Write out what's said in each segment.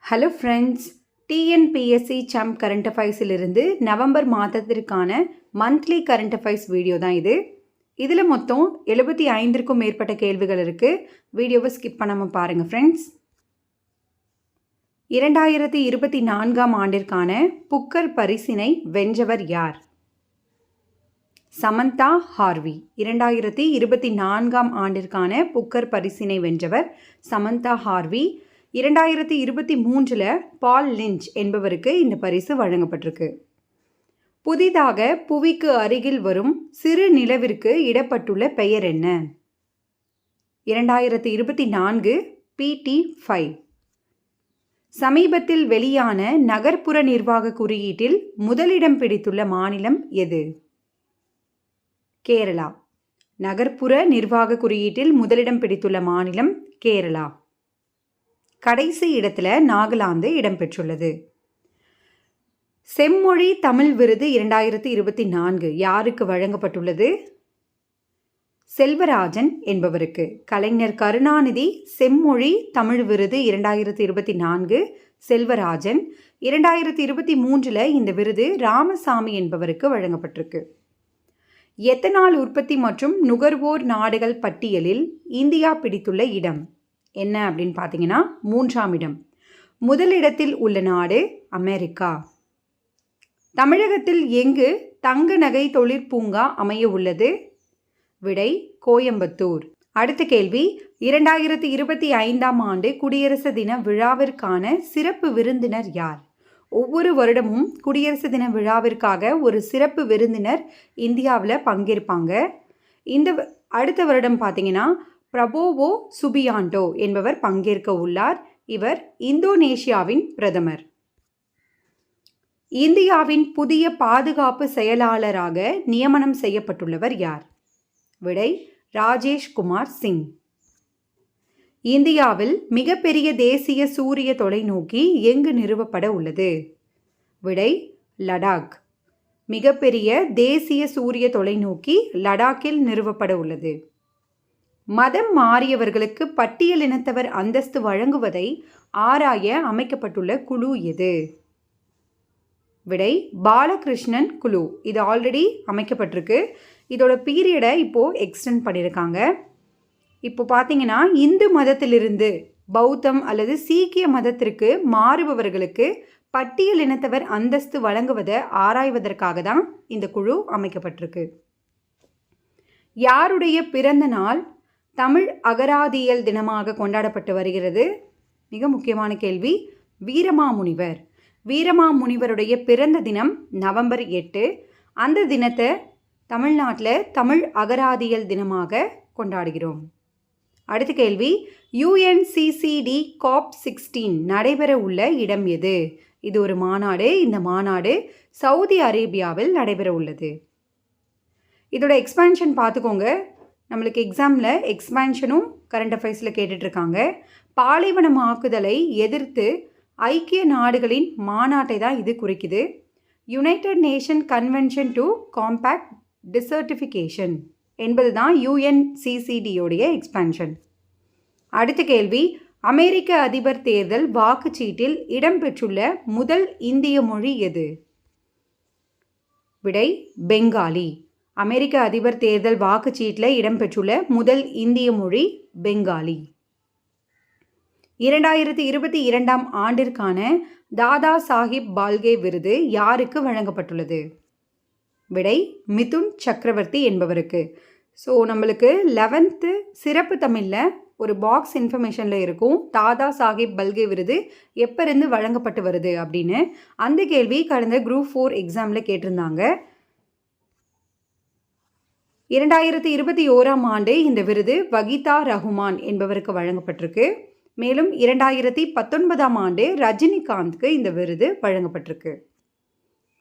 Hello friends, TNPSC champ current அஃபைர்ஸிலிருந்து November மாதத்திற்கான monthly current affairs video தான் இது. இதில் மொத்தம் 75க்கும் மேற்பட்ட கேள்விகள் இருக்குது. வீடியோவை ஸ்கிப் பண்ணாமல் பாருங்கள் ஃப்ரெண்ட்ஸ். 2024ஆம் ஆண்டிற்கான புக்கர் பரிசினை வென்றவர் யார்? சமந்தா ஹார்வி. 2024ஆம் ஆண்டிற்கான புக்கர் பரிசினை வென்றவர் சமந்தா ஹார்வி. 2023 பால் லிஞ்ச் என்பவருக்கு இந்த பரிசு வழங்கப்பட்டிருக்கு. புதிதாக புவிக்கு அருகில் வரும் சிறு நிலவிற்கு இடப்பட்டுள்ள பெயர் என்ன? 2024 PT5. சமீபத்தில் வெளியான நகர்ப்புற நிர்வாக குறியீட்டில் முதலிடம் பிடித்துள்ள மாநிலம் எது? கேரளா. நகர்ப்புற நிர்வாக குறியீட்டில் முதலிடம் பிடித்துள்ள மாநிலம் கேரளா. கடைசி இடத்துல நாகாலாந்து இடம்பெற்றுள்ளது. செம்மொழி தமிழ் விருது 2024 யாருக்கு வழங்கப்பட்டுள்ளது? செல்வராஜன் என்பவருக்கு. கலைஞர் கருணாநிதி செம்மொழி தமிழ் விருது 2024 செல்வராஜன். 2023 இந்த விருது ராமசாமி என்பவருக்கு வழங்கப்பட்டிருக்கு. எத்தனால் உற்பத்தி மற்றும் நுகர்வோர் நாடுகள் பட்டியலில் இந்தியா பிடித்துள்ள இடம் என்ன அப்படின்னு பார்த்தீங்கன்னா 3ஆம் இடம். முதலிடத்தில் உள்ள நாடு அமெரிக்கா. தமிழகத்தில் எங்கு தங்க நகை தொழிற்பூங்கா அமைய உள்ளது? விடை கோயம்புத்தூர். அடுத்த கேள்வி, 2025ஆம் ஆண்டு குடியரசு தின விழாவிற்கான சிறப்பு விருந்தினர் யார்? ஒவ்வொரு வருடமும் குடியரசு தின விழாவிற்காக ஒரு சிறப்பு விருந்தினர் இந்தியாவில் பங்கேற்பாங்க. அடுத்த வருடம் பார்த்தீங்கன்னா பிரபோவோ சுபியாண்டோ என்பவர் பங்கேற்க உள்ளார். இவர் இந்தோனேஷியாவின் பிரதமர். இந்தியாவின் புதிய பாதுகாப்பு செயலாளராக நியமனம் செய்யப்பட்டுள்ளவர் யார்? விடை ராஜேஷ் குமார் சிங். இந்தியாவில் மிகப்பெரிய தேசிய சூரிய தொலைநோக்கி எங்கு நிறுவப்பட உள்ளது? விடை லடாக். மிகப்பெரிய தேசிய சூரிய தொலைநோக்கி லடாக்கில் நிறுவப்பட உள்ளது. மதம் மாறியவர்களுக்கு பட்டியலினத்தவர் அந்தஸ்து வழங்குவதை ஆராய அமைக்கப்பட்டுள்ள குழு எது? விடை பாலகிருஷ்ணன் குழு. இது ஆல்ரெடி அமைக்கப்பட்டிருக்கு. இதோட பீரியடை இப்போது எக்ஸ்டெண்ட் பண்ணியிருக்காங்க. இப்போ பார்த்தீங்கன்னா இந்து மதத்திலிருந்து பௌத்தம் அல்லது சீக்கிய மதத்திற்கு மாறுபவர்களுக்கு பட்டியலினத்தவர் அந்தஸ்து வழங்குவதை ஆராய்வதற்காக தான் இந்த குழு அமைக்கப்பட்டிருக்கு. யாருடைய பிறந்த நாள் தமிழ் அகராதியியல் தினமாக கொண்டாடப்பட்டு வருகிறது? மிக முக்கியமான கேள்வி. வீரமாமுனிவர். வீரமாமுனிவருடைய பிறந்த தினம் நவம்பர் 8. அந்த தினத்தை தமிழ்நாட்டில் தமிழ் அகராதியியல் தினமாக கொண்டாடுகிறோம். அடுத்த கேள்வி, UNCCD COP16 நடைபெற உள்ள இடம் எது? இது ஒரு மாநாடு. இந்த மாநாடு சவுதி அரேபியாவில் நடைபெற உள்ளது. இதோட எக்ஸ்பான்ஷன் பார்த்துக்கோங்க. நம்மளுக்கு எக்ஸாமில் எக்ஸ்பான்ஷனும் கரண்ட் அஃபேர்ஸில் கேட்டுட்ருக்காங்க. பாலைவனமாக்குதலை எதிர்த்து ஐக்கிய நாடுகளின் மாநாட்டை தான் இது குறிக்குது. United Nation Convention to Combat Desertification என்பது தான் UNCCDயோடைய எக்ஸ்பான்ஷன். அடுத்த கேள்வி, அமெரிக்க அதிபர் தேர்தல் வாக்குச்சீட்டில் இடம்பெற்றுள்ள முதல் இந்திய மொழி எது? விடை பெங்காலி. அமெரிக்க அதிபர் தேர்தல் வாக்குச்சீட்டில் இடம்பெற்றுள்ள முதல் இந்திய மொழி பெங்காலி. 2022ஆம் ஆண்டிற்கான தாதா சாஹிப் பால்கே விருது யாருக்கு வழங்கப்பட்டுள்ளது? விடை மிதுன் சக்கரவர்த்தி என்பவருக்கு. ஸோ நம்மளுக்கு 11th சிறப்பு தமிழில் ஒரு பாக்ஸ் இன்ஃபர்மேஷனில் இருக்கும் தாதா சாஹிப் பல்கே விருது எப்போ இருந்து வழங்கப்பட்டு வருது அப்படின்னு. அந்த கேள்வி கடந்த Group 4 எக்ஸாமில் கேட்டிருந்தாங்க. 2021ஆம் ஆண்டு இந்த விருது வகிதா ரஹ்மான் என்பவருக்கு வழங்கப்பட்டிருக்கு. மேலும் 2019ஆம் ஆண்டு ரஜினிகாந்த்க்கு இந்த விருது வழங்கப்பட்டிருக்கு.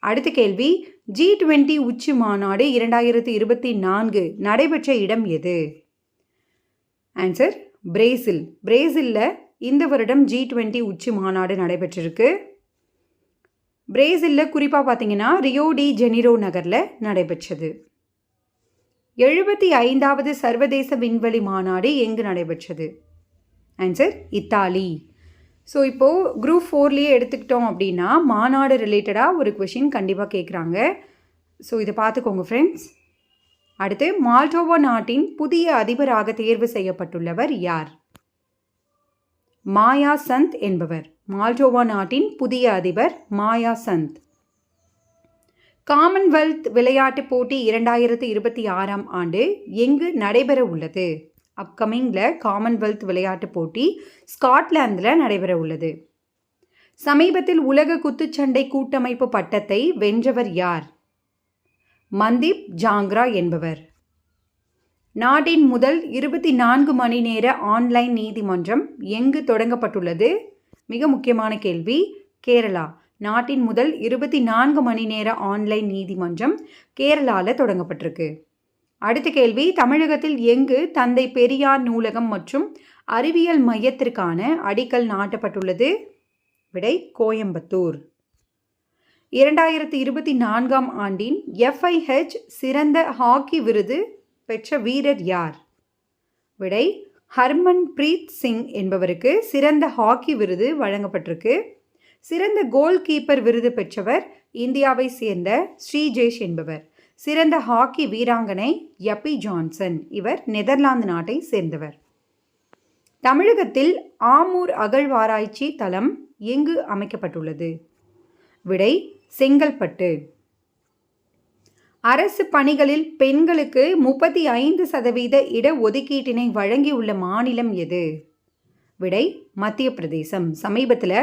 அடுத்த கேள்வி, G20 உச்சி மாநாடு 2024 நடைபெற்ற இடம் எது? Answer Brazil. பிரேசிலில் இந்த வருடம் G20 உச்சி மாநாடு நடைபெற்றிருக்கு. பிரேசிலில் குறிப்பாக பார்த்தீங்கன்னா ரியோ டி ஜெனிரோ நகரில் நடைபெற்றது. 75வது சர்வதேச விண்வெளி மாநாடு எங்கு நடைபெற்றது? Answer Italy. ஸோ இப்போது குரூப் 4லேயே எடுத்துக்கிட்டோம் அப்படின்னா மாநாடு ரிலேட்டடாக ஒரு கொஷின் கண்டிப்பாக கேட்குறாங்க. ஸோ இதை பார்த்துக்கோங்க ஃப்ரெண்ட்ஸ். அடுத்து, மால்டோவா நாட்டின் புதிய அதிபராக தேர்வு செய்யப்பட்டுள்ளவர் யார்? மாயா சந்த் என்பவர். மால்டோவா நாட்டின் புதிய அதிபர் மாயா சந்த். காமன்வெல்த் விளையாட்டுப் போட்டி 2026ஆம் ஆண்டு எங்கு நடைபெற உள்ளது? அப்கமிங்கில் காமன்வெல்த் விளையாட்டுப் போட்டி ஸ்காட்லாந்தில் நடைபெற உள்ளது. சமீபத்தில் உலக குத்துச்சண்டை கூட்டமைப்பு பட்டத்தை வென்றவர் யார்? மன்தீப் ஜாங்ரா என்பவர். நாட்டின் முதல் 24 மணி நேர ஆன்லைன் நீதிமன்றம் எங்கு தொடங்கப்பட்டுள்ளது? மிக முக்கியமான கேள்வி. கேரளா. நாட்டின் முதல் 24 மணி நேர ஆன்லைன் நீதிமன்றம் கேரளாவில் தொடங்கப்பட்டிருக்கு. அடுத்த கேள்வி, தமிழகத்தில் எங்கு தந்தை பெரியார் நூலகம் மற்றும் அறிவியல் மையத்திற்கான அடிக்கல் நாட்டப்பட்டுள்ளது? விடை கோயம்புத்தூர். 2024ஆம் ஆண்டின் FIH சிறந்த ஹாக்கி விருது பெற்ற வீரர் யார்? விடை ஹர்மன் பிரீத் சிங் என்பவருக்கு சிறந்த ஹாக்கி விருது வழங்கப்பட்டிருக்கு. சிறந்த கோல் கீப்பர் விருது பெற்றவர் இந்தியாவை சேர்ந்த ஸ்ரீஜேஷ் என்பவர். சிறந்த ஹாக்கி வீராங்கனை யப்பி ஜான்சன். இவர் நெதர்லாந்து நாட்டை சேர்ந்தவர். தமிழகத்தில் ஆமூர் அகழ்வாராய்ச்சி தளம் எங்கு அமைக்கப்பட்டுள்ளது? விடை செங்கல்பட்டு. அரசு பணிகளில் பெண்களுக்கு 35% இடஒதுக்கீட்டினை வழங்கியுள்ள மாநிலம் எது? விடை மத்திய பிரதேசம். சமீபத்தில்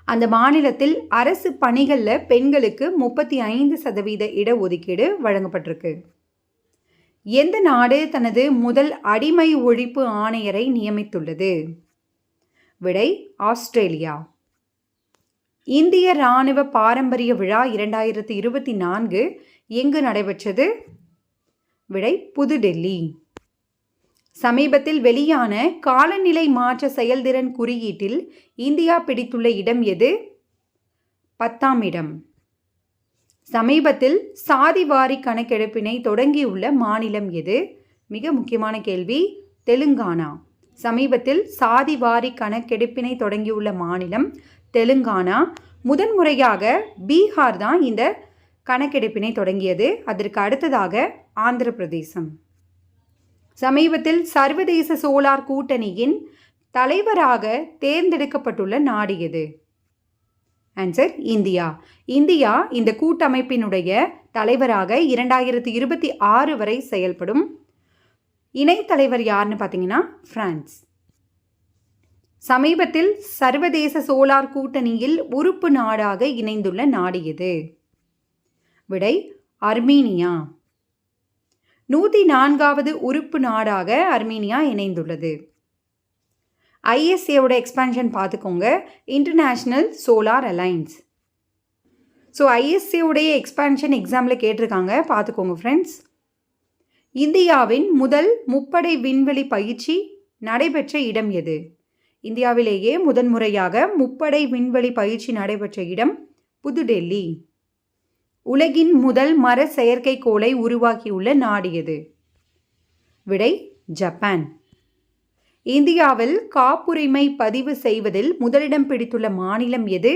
அந்த மாநிலத்தில் அரசு பணிகளில் பெண்களுக்கு 35% இடஒதுக்கீடு வழங்கப்பட்டிருக்கு. எந்த நாடு தனது முதல் அடிமை ஒழிப்பு ஆணையரை நியமித்துள்ளது? விடை ஆஸ்திரேலியா. இந்திய இராணுவ பாரம்பரிய விழா 2024 எங்கு நடைபெற்றது? விடை புதுடெல்லி. சமீபத்தில் வெளியான காலநிலை மாற்ற செயல்திறன் குறியீட்டில் இந்தியா பிடித்துள்ள இடம் எது? 10ஆம் இடம். சமீபத்தில் சாதிவாரி கணக்கெடுப்பினை தொடங்கியுள்ள மாநிலம் எது? மிக முக்கியமான கேள்வி. தெலுங்கானா. சமீபத்தில் சாதிவாரி கணக்கெடுப்பினை தொடங்கியுள்ள மாநிலம் தெலுங்கானா. முதன்முறையாக பீகார் தான் இந்த கணக்கெடுப்பினை தொடங்கியது. அதற்கு அடுத்ததாக ஆந்திர பிரதேசம். சமீபத்தில் சர்வதேச சோலார் கூட்டணியின் தலைவராக தேர்ந்தெடுக்கப்பட்டுள்ள நாடு எது? Answer India. இந்தியா இந்த கூட்டமைப்பினுடைய தலைவராக 2026 வரை செயல்படும். இணைத்தலைவர் யாருன்னு பார்த்தீங்கன்னா பிரான்ஸ். சமீபத்தில் சர்வதேச சோலார் கூட்டணியில் உறுப்பு நாடாக இணைந்துள்ள நாடு எது? விடை அர்மீனியா. 104வது உறுப்பு நாடாக அர்மீனியா இணைந்துள்ளது. ISAவோட எக்ஸ்பான்ஷன் பார்த்துக்கோங்க. International solar alliance. ஸோ ISAவுடைய எக்ஸ்பான்ஷன் எக்ஸாமில் கேட்டிருக்காங்க, பார்த்துக்கோங்க ஃப்ரெண்ட்ஸ். இந்தியாவின் முதல் முப்படை விண்வெளி பயிற்சி நடைபெற்ற இடம் எது? இந்தியாவிலேயே முதன்முறையாக முப்படை விண்வெளி பயிற்சி நடைபெற்ற இடம் புதுடெல்லி. உலகின் முதல் மர செயற்கைக்கோளை உருவாக்கியுள்ள நாடு எது? விடை ஜப்பான். இந்தியாவில் காப்புரிமை பதிவு செய்வதில் முதலிடம் பிடித்துள்ள மாநிலம் எது?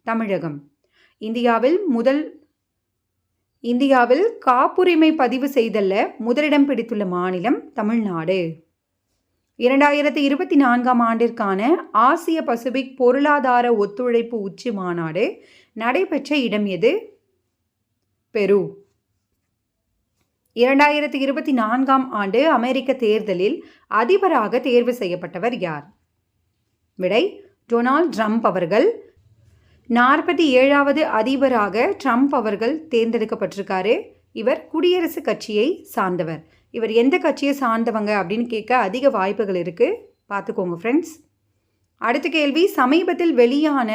தமிழகம். இந்தியாவில் காப்புரிமை பதிவு செய்தல்ல முதலிடம் பிடித்துள்ள மாநிலம் தமிழ்நாடு. 2024ஆம் ஆண்டிற்கான ஆசிய பசிபிக் பொருளாதார ஒத்துழைப்பு உச்சி மாநாடு நடைபெற்ற இடம் எது? பெரு. 2024ஆம் ஆண்டு அமெரிக்க தேர்தலில் அதிபராக தேர்வு செய்யப்பட்டவர் யார்? விடை டொனால்ட் ட்ரம்ப் அவர்கள். 47வது அதிபராக ட்ரம்ப் அவர்கள் தேர்ந்தெடுக்கப்பட்டிருக்காரு. இவர் குடியரசுக் கட்சியை சார்ந்தவர். இவர் எந்த கட்சியை சார்ந்தவங்க அப்படின்னு கேட்க அதிக வாய்ப்புகள் இருக்குது, பார்த்துக்கோங்க ஃப்ரெண்ட்ஸ். அடுத்த கேள்வி, சமீபத்தில் வெளியான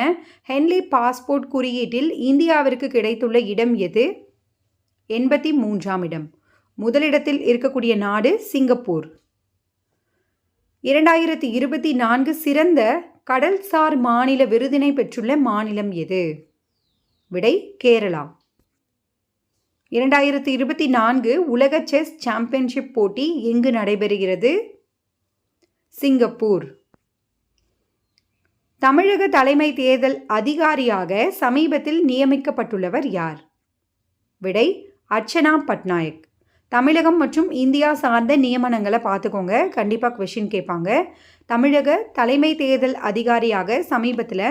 ஹென்லி பாஸ்போர்ட் குறியீட்டில் இந்தியாவிற்கு கிடைத்துள்ள இடம் எது? 83ஆம் இடம். முதலிடத்தில் இருக்கக்கூடிய நாடு சிங்கப்பூர். 2024 சிறந்த கடல்சார் மாநில விருதினை பெற்றுள்ள மாநிலம் எது? விடை கேரளா. 2024 உலக செஸ் சாம்பியன்ஷிப் போட்டி எங்கு நடைபெறுகிறது? சிங்கப்பூர். தமிழக தலைமை தேர்தல் அதிகாரியாக சமீபத்தில் நியமிக்கப்பட்டுள்ளவர் யார்? விடை அர்ச்சனா பட்நாயக். தமிழகம் மற்றும் இந்தியா சார்ந்த நியமனங்களை பார்த்துக்கோங்க, கண்டிப்பாக கொஷின் கேட்பாங்க. தமிழக தலைமை தேர்தல் அதிகாரியாக சமீபத்தில்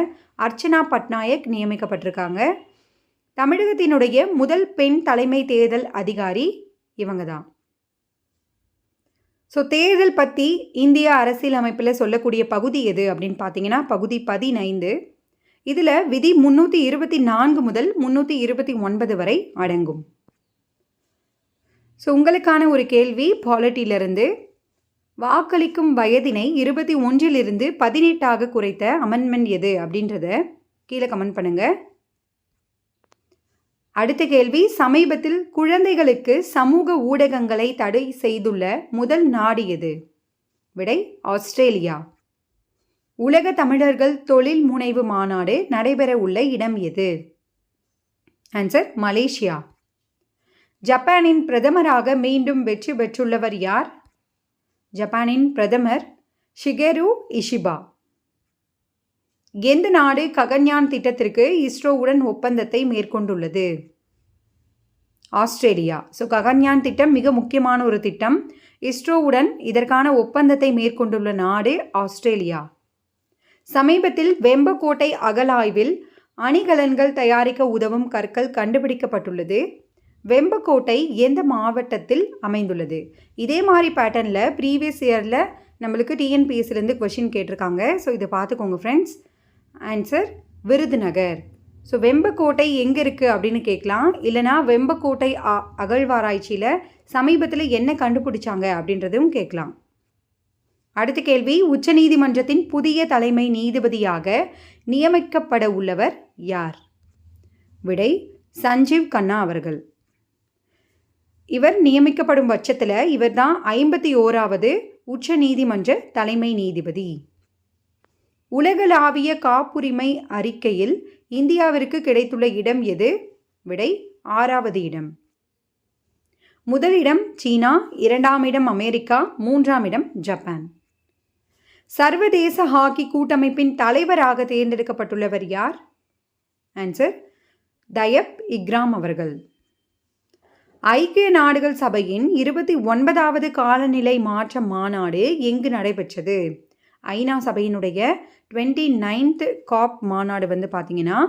அர்ச்சனா பட்நாயக் நியமிக்கப்பட்டிருக்காங்க. தமிழகத்தினுடைய முதல் பெண் தலைமை தேர்தல் அதிகாரி இவங்க தான். ஸோ தேர்தல் பற்றி இந்திய அரசியல் அமைப்பில் சொல்லக்கூடிய பகுதி எது அப்படின்னு பார்த்தீங்கன்னா பகுதி 15. இதில் விதி 324 முதல் 329 வரை அடங்கும். ஸோ உங்களுக்கான ஒரு கேள்வி பாலிட்டியிலிருந்து. வாக்களிக்கும் வயதினை 21 18 குறைத்த அமெண்ட்மெண்ட் எது அப்படின்றத கீழே கமெண்ட் பண்ணுங்கள். அடுத்த கேள்வி, சமீபத்தில் குழந்தைகளுக்கு சமூக ஊடகங்களை தடை செய்துள்ள முதல் நாடு எது? விடை ஆஸ்திரேலியா. உலக தமிழர்கள் தொழில் முனைவு மாநாடு நடைபெற உள்ள இடம் எது? Answer Malaysia. ஜப்பானின் பிரதமராக மீண்டும் வெற்றி பெற்றுள்ளவர் யார்? ஜப்பானின் பிரதமர் ஷிகேரு இஷிபா. எந்த நாடு ககன்யான் திட்டத்திற்கு இஸ்ரோவுடன் ஒப்பந்தத்தை மேற்கொண்டுள்ளது? ஆஸ்திரேலியா. ஸோ ககன்யான் திட்டம் மிக முக்கியமான ஒரு திட்டம். இஸ்ரோவுடன் இதற்கான ஒப்பந்தத்தை மேற்கொண்டுள்ள நாடு ஆஸ்திரேலியா. சமீபத்தில் வெம்பக்கோட்டை அகழாய்வில் அணிகலன்கள் தயாரிக்க உதவும் கற்கள் கண்டுபிடிக்கப்பட்டுள்ளது. வெம்பக்கோட்டை எந்த மாவட்டத்தில் அமைந்துள்ளது? இதே மாதிரி பேட்டர்னில் ப்ரீவியஸ் இயரில் நம்மளுக்கு டிஎன்பிஎஸ்சிலேருந்து கொஷின் கேட்டிருக்காங்க. ஸோ இதை பார்த்துக்கோங்க friends. Answer Virudhunagar. So Vembakottai எங்கே இருக்குது அப்படின்னு கேட்கலாம். இல்லைனா வெம்பக்கோட்டை அகழ்வாராய்ச்சியில் சமீபத்தில் என்ன கண்டுபிடிச்சாங்க அப்படின்றதும் கேட்கலாம். அடுத்த கேள்வி, உச்சநீதிமன்றத்தின் புதிய தலைமை நீதிபதியாக நியமிக்கப்பட உள்ளவர் யார்? விடை சஞ்சீவ் கண்ணா அவர்கள். இவர் நியமிக்கப்படும் பட்சத்தில் இவர் தான் 51வது உச்ச நீதிமன்ற தலைமை நீதிபதி. உலகளாவிய காப்புரிமை அறிக்கையில் இந்தியாவிற்கு கிடைத்துள்ள இடம் எது? விடை 6வது இடம். முதலிடம் சீனா, 2ஆம் இடம் அமெரிக்கா, 3ஆம் இடம் ஜப்பான். சர்வதேச ஹாக்கி கூட்டமைப்பின் தலைவராக தேர்ந்தெடுக்கப்பட்டுள்ளவர் யார்? ஆன்சர் தயப் இக்ராம் அவர்கள். ஐக்கிய நாடுகள் சபையின் 29வது காலநிலை மாற்ற மாநாடு எங்கு நடைபெற்றது? ஐநா சபையினுடைய 29th காப் மாநாடு வந்து பார்த்திங்கன்னா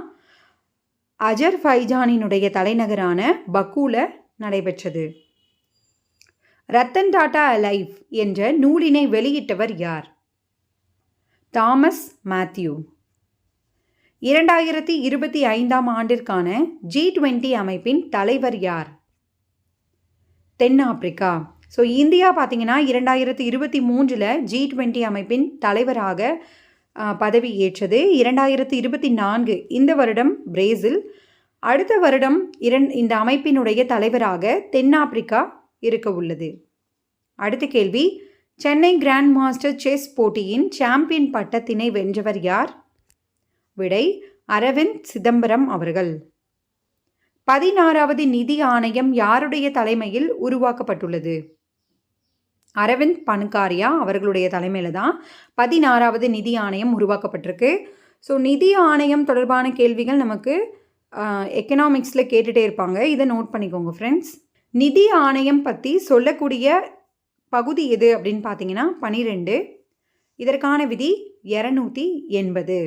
அஜர்பைஜானினுடைய தலைநகரான பக்கூல நடைபெற்றது. ரத்தன் டாடா அலைவ் என்ற நூலினை வெளியிட்டவர் யார்? Thomas Matthew. 2025ஆம் ஆண்டிற்கான G20 அமைப்பின் தலைவர் யார்? தென்னாப்பிரிக்கா. ஸோ இந்தியா பார்த்திங்கன்னா 2023 G20 அமைப்பின் தலைவராக பதவி ஏற்றது. 2024 இந்த வருடம் பிரேசில், அடுத்த வருடம் இந்த அமைப்பினுடைய தலைவராக தென்னாப்பிரிக்கா இருக்க உள்ளது. அடுத்த கேள்வி, சென்னை கிராண்ட் மாஸ்டர் செஸ் போட்டியின் சாம்பியன் பட்டத்தினை வென்றவர் யார்? விடை அரவிந்த் சிதம்பரம் அவர்கள். 16வது நிதி ஆணையம் யாருடைய தலைமையில் உருவாக்கப்பட்டுள்ளது? அரவிந்த் பன்காரியா அவர்களுடைய தலைமையில் தான் 16வது நிதி ஆணையம் உருவாக்கப்பட்டிருக்கு. ஸோ நிதி ஆணையம் தொடர்பான கேள்விகள் நமக்கு எக்கனாமிக்ஸில் கேட்டுகிட்டே இருப்பாங்க, இதை நோட் பண்ணிக்கோங்க ஃப்ரெண்ட்ஸ். நிதி ஆணையம் பற்றி சொல்லக்கூடிய பகுதி எது அப்படின்னு பார்த்தீங்கன்னா 12. இதற்கான விதி 280.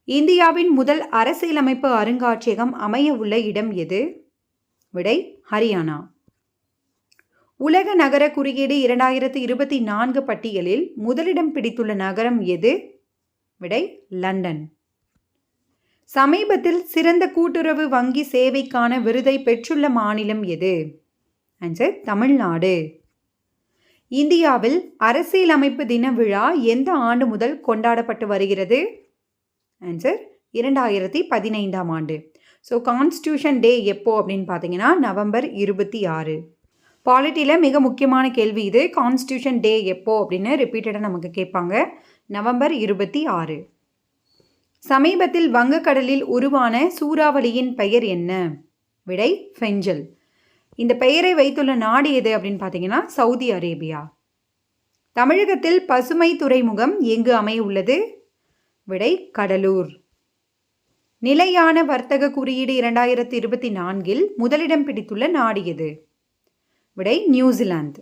இந்தியாவின் முதல் அரசியலமைப்பு அருங்காட்சியகம் அமைய உள்ள இடம் எது? விடை ஹரியானா. உலக நகர குறியீடு 2024 பட்டியலில் முதலிடம் பிடித்துள்ள நகரம் எது? விடை லண்டன். சமீபத்தில் சிறந்த கூட்டுறவு வங்கி சேவைக்கான விருதை பெற்றுள்ள மாநிலம் எது? ஆன்சர் தமிழ்நாடு. இந்தியாவில் அரசியலமைப்பு தின விழா எந்த ஆண்டு முதல் கொண்டாடப்பட்டு வருகிறது? ஆன்சர் 2015ஆம் ஆண்டு. ஸோ கான்ஸ்டியூஷன் டே எப்போ அப்படின்னு பார்த்தீங்கன்னா நவம்பர் 26. பாலிட்டியில் மிக முக்கியமான கேள்வி இது. கான்ஸ்டியூஷன் டே எப்போ அப்படின்னு ரிப்பீட்டடாக நமக்கு கேட்பாங்க. நவம்பர் 26. சமீபத்தில் வங்கக்கடலில் உருவான சூறாவளியின் பெயர் என்ன? விடை ஃபெஞ்சல். இந்த பெயரை வைத்துள்ள நாடு எது அப்படின்னு பார்த்தீங்கன்னா சவுதி அரேபியா. தமிழகத்தில் பசுமை துறைமுகம் எங்கு அமைய உள்ளது? விடை கடலூர். நிலையான வர்த்தக குறியீடு 2024 முதலிடம் பிடித்துள்ள நாடு எது? விடை நியூசிலாந்து.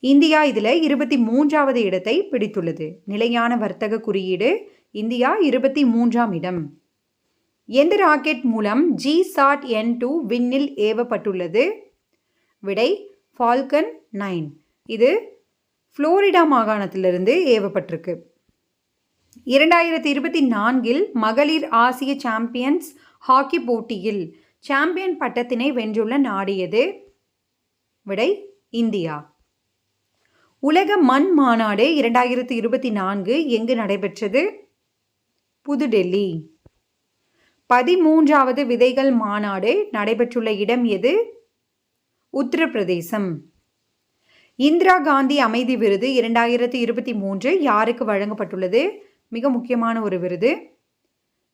இந்தியா இதில் 23வது இடத்தை பிடித்துள்ளது. நிலையான வர்த்தக குறியீடு இந்தியா 23ஆம் இடம். எந்த ராக்கெட் மூலம் GSAT-N2 விண்ணில் ஏவப்பட்டுள்ளது? விடை ஃபால்கன் 9. இது புளோரிடா மாகாணத்திலிருந்து ஏவப்பட்டிருக்கு. 2024 மகளிர் ஆசிய சாம்பியன்ஸ் ஹாக்கி போட்டியில் சாம்பியன் பட்டத்தினை வென்றுள்ள நாடு எது? விடை இந்தியா. உலக மண் மாநாடு 2024 எங்கு நடைபெற்றது? புதுடெல்லி. 13வது விதைகள் மாநாடு நடைபெற்றுள்ள இடம் எது? உத்தரப்பிரதேசம். இந்திரா காந்தி அமைதி விருது 2023 யாருக்கு வழங்கப்பட்டுள்ளது? மிக முக்கியமான ஒரு விருது.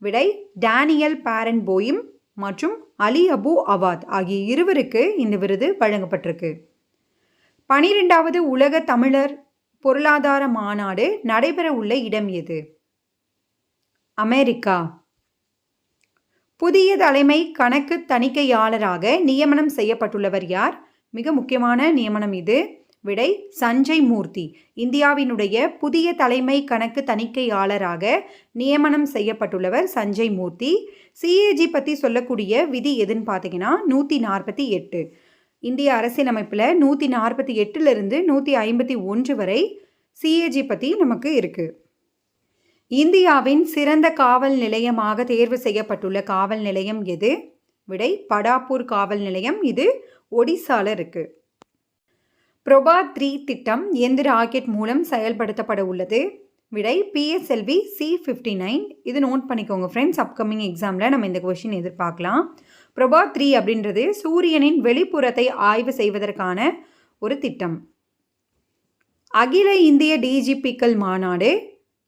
விடை டேனியல் பாரன்போயிம் மற்றும் அலி அபு அவாத் ஆகிய இருவருக்கு இந்த விருது வழங்கப்பட்டிருக்கு. 12வது உலக தமிழர் பொருளாதார மாநாடு நடைபெற உள்ள இடம் எது? அமெரிக்கா. புதிய தலைமை கணக்கு தணிக்கையாளராக நியமனம் செய்யப்பட்டுள்ளவர் யார்? மிக முக்கியமான நியமனம் இது. விடை சஞ்சய் மூர்த்தி. இந்தியாவினுடைய புதிய தலைமை கணக்கு தணிக்கையாளராக நியமனம் செய்யப்பட்டுள்ளவர் சஞ்சய் மூர்த்தி. CAG பற்றி சொல்லக்கூடிய விதி எதுன்னு பார்த்தீங்கன்னா 148. இந்திய அரசியலமைப்பில் 148லிருந்து 151 வரை CAG பற்றி நமக்கு இருக்குது. இந்தியாவின் சிறந்த காவல் நிலையமாக தேர்வு செய்யப்பட்டுள்ள காவல் நிலையம் எது? விடை படாப்பூர் காவல் நிலையம். இது ஒடிசால இருக்கு. பிரபாத் 3 திட்டம் எந்த ராக்கெட் மூலம் செயல்படுத்தப்பட உள்ளது? விடை PSLV C-59. இது நோட் பண்ணிக்கோங்க ஃப்ரெண்ட்ஸ். அப்கமிங் எக்ஸாமில் நம்ம இந்த கொஷின் எதிர்பார்க்கலாம். பிரபாத் 3 அப்படின்றது சூரியனின் வெளிப்புறத்தை ஆய்வு செய்வதற்கான ஒரு திட்டம். அகில இந்திய DGPக்கள் மாநாடு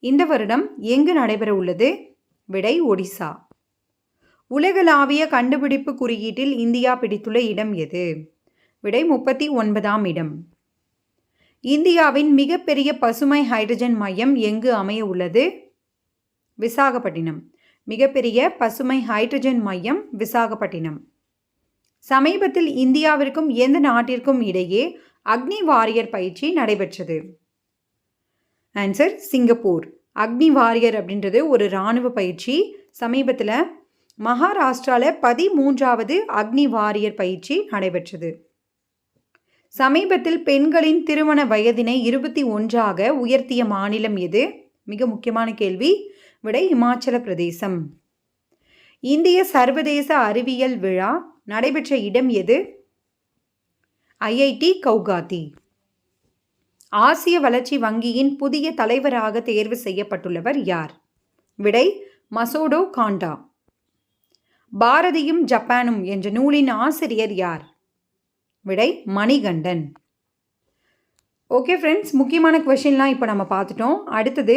இந்த வருடம் எங்கு நடைபெற உள்ளது? விடை ஒடிசா. உலகளாவிய கண்டுபிடிப்பு குறியீட்டில் இந்தியா பிடித்துள்ள இடம் எது? விடை 39ஆம் இடம். இந்தியாவின் மிகப்பெரிய பசுமை ஹைட்ரஜன் மையம் எங்கு அமைய உள்ளது? விசாகப்பட்டினம். மிகப்பெரிய பசுமை ஹைட்ரஜன் மையம் விசாகப்பட்டினம். சமீபத்தில் இந்தியாவிற்கும் எந்த நாட்டிற்கும் இடையே அக்னி வாரியர் பயிற்சி நடைபெற்றது? Answer Singapore. அக்னி வாரியர் அப்படின்றது ஒரு இராணுவ பயிற்சி. சமீபத்தில் மகாராஷ்டிராவில் 13வது அக்னி வாரியர் பயிற்சி நடைபெற்றது. சமீபத்தில் பெண்களின் திருமண வயதினை 21ஆக உயர்த்திய மாநிலம் எது? மிக முக்கியமான கேள்வி. விடை இமாச்சல பிரதேசம். இந்திய சர்வதேச அறிவியல் விழா நடைபெற்ற இடம் எது? IIT கவுகாத்தி. ஆசிய வளர்ச்சி வங்கியின் புதிய தலைவராக தேர்வு செய்யப்பட்டுள்ளவர் யார்? விடை மசோடோ காண்டா. பாரதியும் ஜப்பானும் என்ற நூலின் ஆசிரியர் யார்? விடை மணிகண்டன். ஓகே ஃப்ரெண்ட்ஸ், முக்கியமான கொஷின்லாம் இப்போ நம்ம பார்த்துட்டோம். அடுத்தது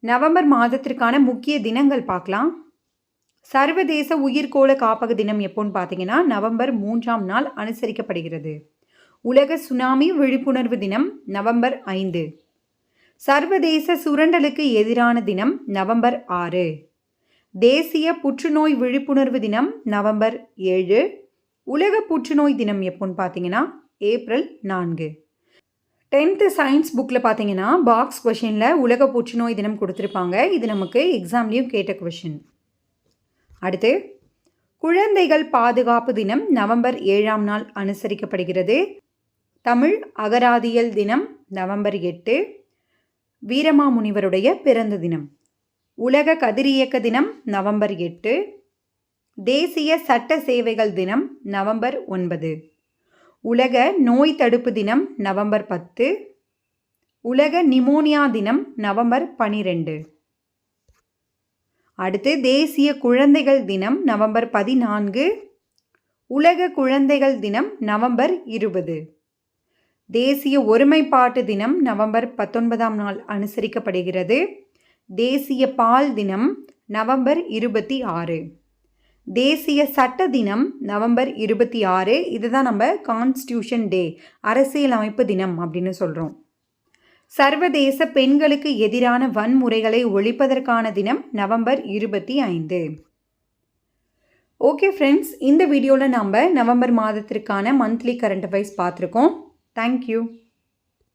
நவம்பர் மாதத்திற்கான முக்கிய தினங்கள் பார்க்கலாம். சர்வதேச உயிர்கோள காப்பக தினம் எப்போன்னு பார்த்தீங்கன்னா நவம்பர் 3ஆம் நாள் அனுசரிக்கப்படுகிறது. உலக சுனாமி விழிப்புணர்வு தினம் நவம்பர் 5. சர்வதேச சுரண்டலுக்கு எதிரான தினம் நவம்பர் 6. தேசிய புற்றுநோய் விழிப்புணர்வு தினம் நவம்பர் 7. உலக புற்றுநோய் தினம் எப்போன்னு பார்த்தீங்கன்னா ஏப்ரல் 4. 10th சயின்ஸ் புக்கில் பார்த்தீங்கன்னா பாக்ஸ் கொஷினில் உலக புற்றுநோய் தினம் கொடுத்துருப்பாங்க. இது நமக்கு எக்ஸாம்லேயும் கேட்ட கொஷின். அடுத்து குழந்தைகள் பாதுகாப்பு தினம் நவம்பர் 7ஆம் நாள் அனுசரிக்கப்படுகிறது. தமிழ் அகராதியல் தினம் நவம்பர் 8. வீரமாமுனிவருடைய பிறந்த தினம். உலக கதிரியக்க தினம் நவம்பர் 8. தேசிய சட்ட சேவைகள் தினம் நவம்பர் 9. உலக நோய் தடுப்பு தினம் நவம்பர் 10. உலக நிமோனியா தினம் நவம்பர் 12. அடுத்து தேசிய குழந்தைகள் தினம் நவம்பர் 14. உலக குழந்தைகள் தினம் நவம்பர் 20. தேசிய ஒருமைப்பாட்டு தினம் நவம்பர் 19ஆம் நாள் அனுசரிக்கப்படுகிறது. தேசிய பால் தினம் நவம்பர் 26. தேசிய சட்ட தினம் நவம்பர் 26. இதுதான் நம்ம கான்ஸ்டியூஷன் டே, அரசியலமைப்பு தினம் அப்படின்னு சொல்கிறோம். சர்வதேச பெண்களுக்கு எதிரான வன்முறைகளை ஒழிப்பதற்கான தினம் நவம்பர் 25. ஓகே ஃப்ரெண்ட்ஸ், இந்த வீடியோவில் நம்ம நவம்பர் மாதத்திற்கான மந்த்லி கரண்ட் அஃபேர்ஸ் பார்த்துருக்கோம். தேங்க்யூ.